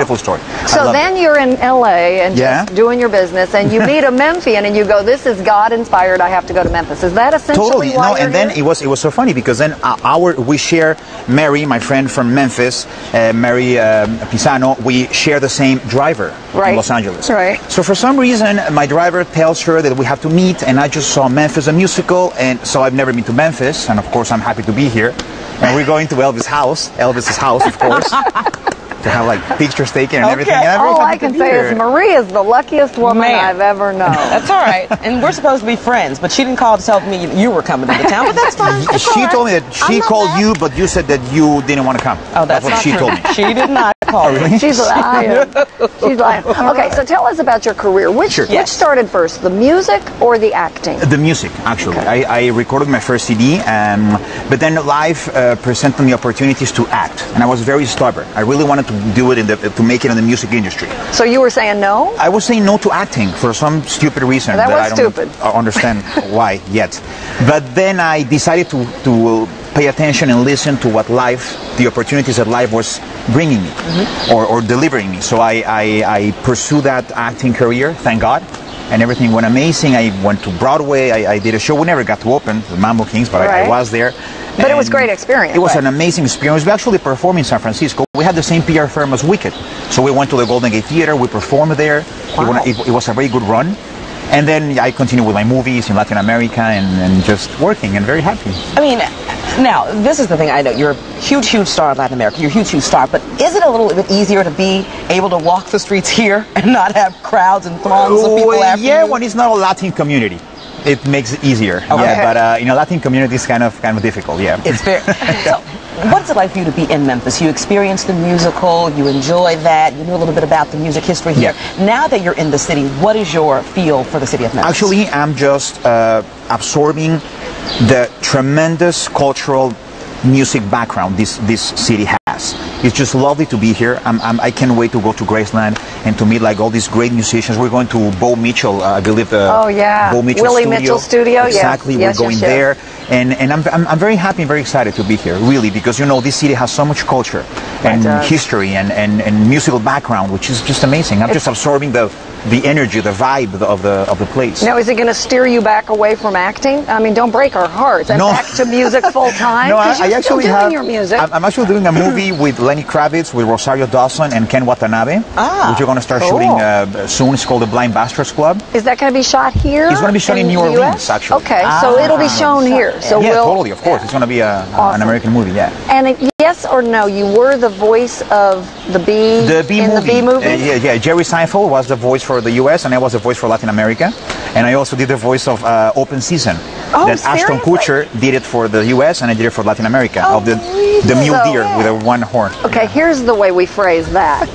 beautiful story. So then you're in LA and just doing your business, and you meet a Memphian, and you go, "This is God inspired. I have to go to Memphis." Is that essentially totally why no? And then it was so funny because then we share Mary, my friend from Memphis, Mary Pisano. We share the same driver in Los Angeles. Right. So for some reason, my driver tells her that we have to meet, and I just saw Memphis the musical, and so I've never been to Memphis, and of course I'm happy to be here. And we're going to Elvis's house, of course, to have like pictures taken and everything. And all I can say is Marie is the luckiest woman I've ever known. That's all right. And we're supposed to be friends, but she didn't call to tell me you were coming to the town, but that's fine. She told me that she called you, but you said that you didn't want to come. Oh, that's what she told me. She did not call me. She's lying. She's lying. Okay, so tell us about your career. Which started first, the music or the acting? The music, actually. Okay. I recorded my first CD, but then life presented me opportunities to act, and I was very stubborn. I really wanted to do it to make it in the music industry. So you were saying no? I was saying no to acting for some stupid reason that I don't understand why yet. But then I decided to pay attention and listen to what life, the opportunities that life was bringing me or delivering me. So I pursued that acting career, thank God. And everything went amazing. I went to Broadway. I did a show. We never got to open, the Mambo Kings, but I was there. But it was a great experience. It was an amazing experience. We actually performed in San Francisco. We had the same PR firm as Wicked. So we went to the Golden Gate Theater. We performed there. Wow. It was a very good run. And then I continued with my movies in Latin America and just working and very happy. I mean, now, this is the thing I know. You're a huge, huge star in Latin America. You're a huge, huge star. But is it a little bit easier to be able to walk the streets here and not have crowds and throngs of people after you? Yeah, when it's not a Latin community, it makes it easier. Okay. Yeah, but in a Latin community, it's kind of difficult. Yeah. It's fair. So, what's it like for you to be in Memphis? You experienced the musical, you enjoyed that, you knew a little bit about the music history here. Yeah. Now that you're in the city, what is your feel for the city of Memphis? Actually, I'm just absorbing the tremendous cultural music background this city has. It's just lovely to be here. I can't wait to go to Graceland and to meet like all these great musicians. We're going to Bo Mitchell, I believe. Bo Mitchell Willie studio. Mitchell Studio. Exactly. Yes. We're going there, and I'm very happy and very excited to be here. Really, because this city has so much culture and history and musical background, which is just amazing. I'm just absorbing the energy, the vibe of the place. Now, is it going to steer you back away from acting? I mean, don't break our hearts. And back to music full time? No, I actually doing your music. I'm actually doing a movie with Lenny Kravitz, with Rosario Dawson, and Ken Watanabe, which we're going to start shooting soon. It's called The Blind Bastards Club. Is that going to be shot here? It's going to be shot in New Orleans, actually. Okay, so it'll be shown here. So totally, of course. It's going to be an American movie, And yes or no, you were the voice of the Bee in the Bee movie? Yeah. Jerry Seinfeld was the voice for the U.S. and I was the voice for Latin America. And I also did the voice of Open Season. Then Ashton Kutcher did it for the U.S. and I did it for Latin America, of the mule deer with a one horn. Okay, here's the way we phrase that.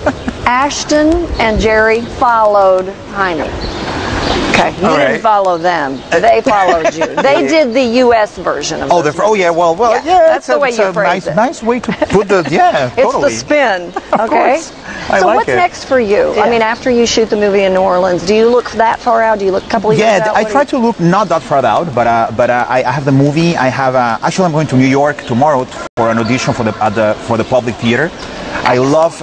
Ashton and Jerry followed Jaime. Okay, you didn't follow them. They followed you. They did the U.S. version of it. That's the way you phrase it. Nice way to put the, It's the spin, okay? So what's next for you? I mean, after you shoot the movie in New Orleans, do you look that far out? Do you look a couple of years out? Yeah, I try to look not that far out, but I have the movie. I have actually I'm going to New York tomorrow for an audition for the Public Theater. I love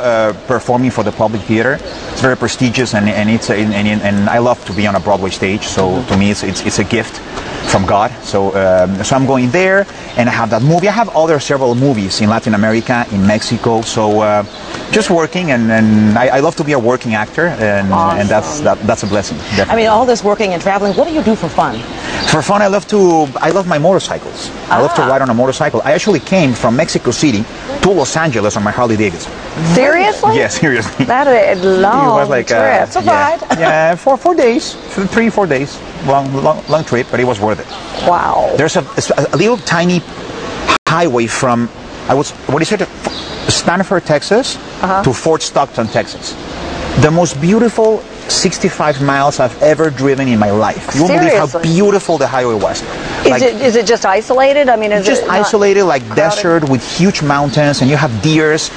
performing for the Public Theater. It's very prestigious, and I love to be on a Broadway stage. So to me, it's a gift from God. So I'm going there, and I have that movie. I have several movies in Latin America, in Mexico. So just working, and I love to be a working actor, and that's a blessing. Definitely. I mean, all this working and traveling. What do you do for fun? For fun, I love my motorcycles. I love to ride on a motorcycle. I actually came from Mexico City to Los Angeles on my Harley Davidson. Seriously? Yeah, seriously. That is a long trip. It's a ride. Yeah, 4 days, 3-4 days, long trip, but it was worth it. Wow. There's a little tiny highway from Stanford, Texas, to Fort Stockton, Texas. The most beautiful 65 miles I've ever driven in my life. You won't believe how beautiful the highway was. Is it just isolated? I mean, is just it isolated, like crowded? Desert with huge mountains, and you have deers,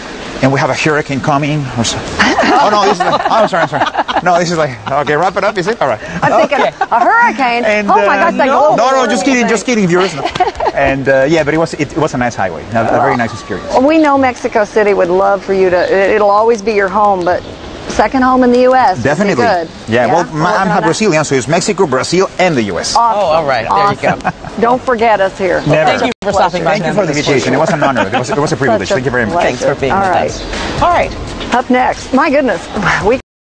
and we have a hurricane coming. Oh no, this is like, I'm sorry. No, this is like, okay, wrap it up, is it? All right. I'm thinking a hurricane. And, oh my gosh, that no, global just kidding, viewers. No. And yeah, but it was a nice highway, a very nice experience. We know Mexico City would love for you to. It'll always be your home, but second home in the U.S. Definitely. Good. Yeah. Well, I'm half Brazilian, so it's Mexico, Brazil, and the U.S. Awesome. Oh, all right. Awesome. There you go. Don't forget us here. Never. Thank you for stopping by. Thank you for the invitation. It was an honor. It was a privilege. Such a Thank you very much. pleasure. Thanks for being All with right. us. All right. Up next, my goodness, we